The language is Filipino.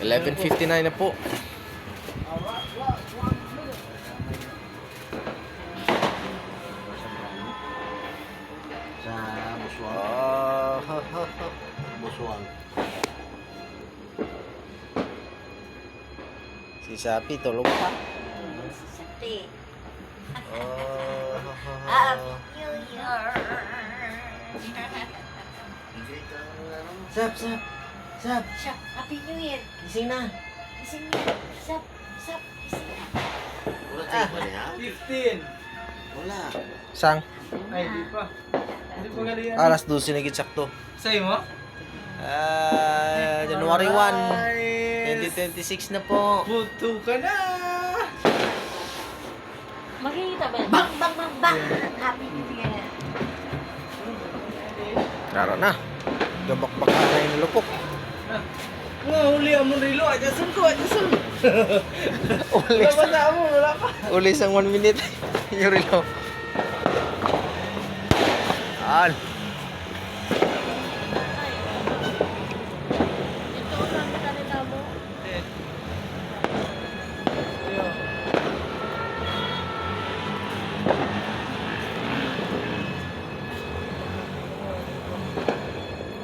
11:59 na po. Sa Buswang. Buswang. Si Sapi tulog pa. Sati. Oh, Happy New Year. Sap. Sap, Happy New Year. Gising na. Gising na. Sap, gising na. Wala tayo ba niya? 15. Wala. Sang? Ay, di pa. Hindi pa galing. Alas 12 na gitsakto. Sa'yo mo? January 1, 2026 na po. Puto ka na! Makikita ba? Bang, bang, bang, bang. Happy New Year. Klaro na. Gabak-bak na yung lupok. Nga, huli ang rilo. Adyasan ko, adyasan. Uli Wala pa na mo, wala pa. Uli sang 1 minute. Yung relo. An.